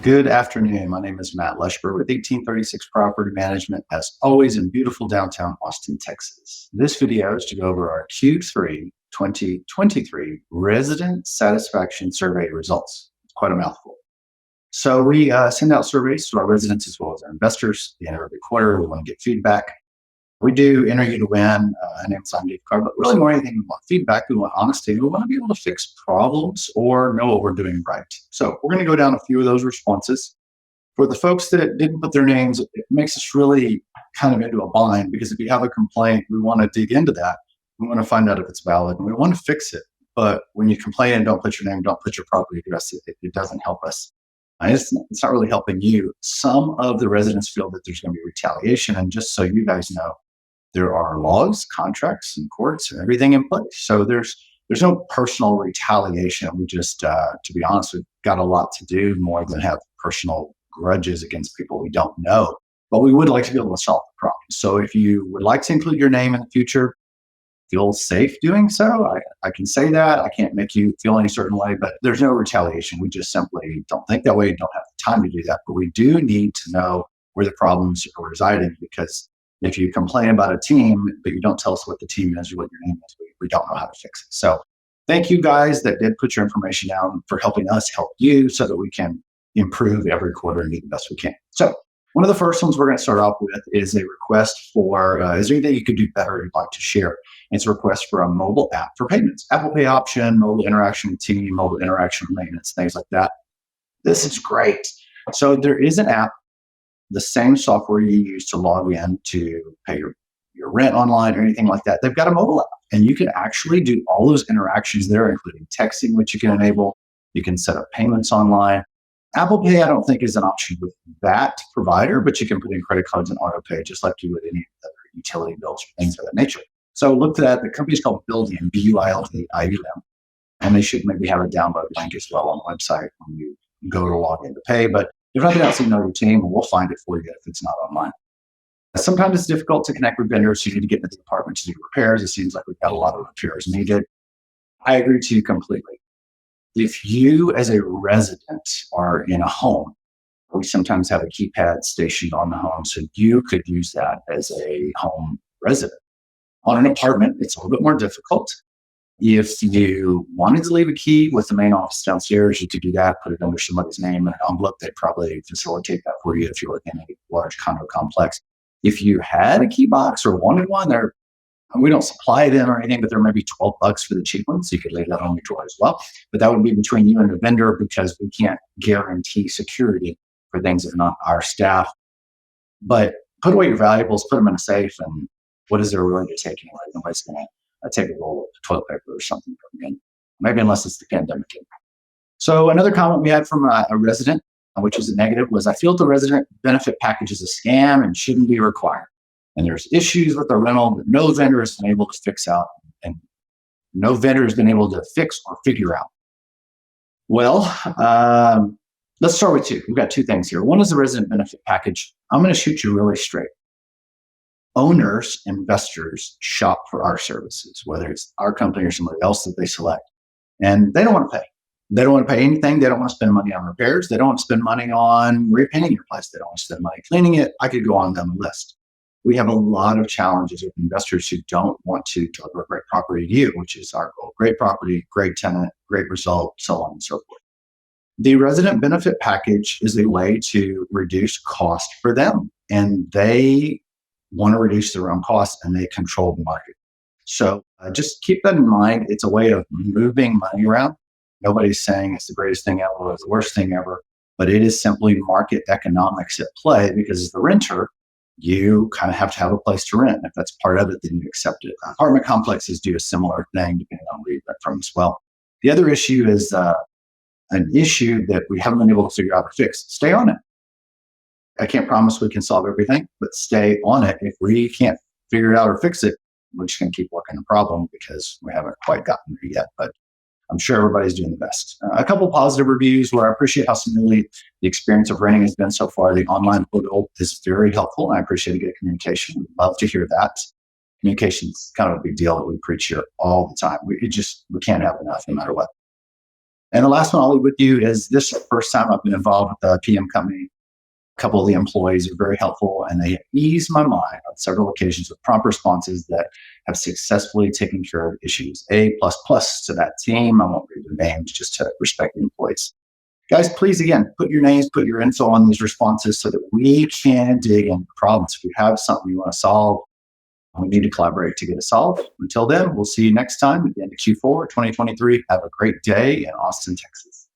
Good afternoon. My name is Matt Leschber with 1836 Property Management, as always in beautiful downtown Austin, Texas. This video is to go over our Q3 2023 Resident Satisfaction Survey results. It's quite a mouthful. So we send out surveys to our residents as well as our investors at the end of every quarter. We want to get feedback. We do enter you to win an Amazon gift card, but really more anything, we want feedback, we want honesty, we want to be able to fix problems or know what we're doing right. So we're going to go down a few of those responses. For the folks that didn't put their names, it makes us really kind of into a bind because if you have a complaint, we want to dig into that. We want to find out if it's valid and we want to fix it. But when you complain and don't put your name, don't put your property address, it doesn't help us. It's not really helping you. Some of the residents feel that there's going to be retaliation. And just so you guys know, there are laws, contracts, and courts, and everything in place. So there's no personal retaliation. We just, to be honest, we've got a lot to do more than have personal grudges against people we don't know. But we would like to be able to solve the problem. So if you would like to include your name in the future, feel safe doing so. I can say that. I can't make you feel any certain way, but there's no retaliation. We just simply don't think that way, don't have the time to do that. But we do need to know where the problems are residing because if you complain about a team, but you don't tell us what the team is or what your name is, we don't know how to fix it. So thank you guys that did put your information down for helping us help you so that we can improve every quarter and do the best we can. So one of the first ones we're going to start off with is a request for, is there anything you could do better you'd like to share? It's a request for a mobile app for payments, Apple Pay option, mobile interaction with team, mobile interaction with maintenance, things like that. This is great. So there is an app, the same software you use to log in to pay your rent online or anything like that. They've got a mobile app and you can actually do all those interactions there, including texting, which you can enable. You can set up payments online. Apple Pay, I don't think is an option with that provider, but you can put in credit cards and auto pay just like you would any other utility bills or things of that nature. So look for that. The company's called Buildium, Buildium, and they should maybe have a download link as well on the website when you go to log in to pay. But if nothing else, you know your team, and we'll find it for you if it's not online. Sometimes it's difficult to connect with vendors. You need to get into the apartment to do repairs. It seems like we've got a lot of repairs needed. I agree to you completely. If you, as a resident, are in a home, we sometimes have a keypad stationed on the home, so you could use that as a home resident. On an apartment, it's a little bit more difficult. If you wanted to leave a key with the main office downstairs, you could do that, put it under somebody's name in an envelope. They'd probably facilitate that for you if you were in a large condo complex. If you had a key box or wanted one, we don't supply it in or anything, but there may be $12 for the cheap one, so you could leave that on your door as well. But that would be between you and the vendor because we can't guarantee security for things that are not our staff. But put away your valuables, put them in a safe, and what is there really to take anyway? Nobody's going to take a roll of toilet paper or something from you, maybe unless it's the pandemic. So another comment we had from a resident, which was a negative, was I feel the resident benefit package is a scam and shouldn't be required. And there's issues with the rental that no vendor has been able to fix out and no vendor has been able to fix or figure out. Well, let's start with two. We've got two things here. One is the resident benefit package. I'm going to shoot you really straight. Owners, investors shop for our services, whether it's our company or somebody else that they select, and they don't want to pay. They don't want to pay anything. They don't want to spend money on repairs. They don't want to spend money on repainting your place. They don't want to spend money cleaning it. I could go on down the list. We have a lot of challenges with investors who don't want to deliver a great property to you, which is our goal. Great property, great tenant, great result, so on and so forth. The resident benefit package is a way to reduce cost for them, and they want to reduce their own costs and they control the market. So just keep that in mind. It's a way of moving money around. Nobody's saying it's the greatest thing ever or the worst thing ever, but it is simply market economics at play because as the renter, you kind of have to have a place to rent. If that's part of it, then you accept it. Apartment complexes do a similar thing depending on where you rent from as well. The other issue is an issue that we haven't been able to figure out or fix. Stay on it. I can't promise we can solve everything, but stay on it. If we can't figure it out or fix it, we're just going to keep working the problem because we haven't quite gotten there yet. But I'm sure everybody's doing the best. A couple of positive reviews where I appreciate how smoothly the experience of renting has been so far. The online portal is very helpful, and I appreciate a good communication. We'd love to hear that. Communication is kind of a big deal that we preach here all the time. We can't have enough no matter what. And the last one I'll leave with you is this is the first time I've been involved with the PM company. A couple of the employees are very helpful and they ease my mind on several occasions with prompt responses that have successfully taken care of issues. A plus plus to that team. I won't read the names just to respect the employees. Guys, please again, put your names, put your info on these responses so that we can dig into problems. If we have something we want to solve, we need to collaborate to get it solved. Until then, we'll see you next time at the end of Q4 2023. Have a great day in Austin, Texas.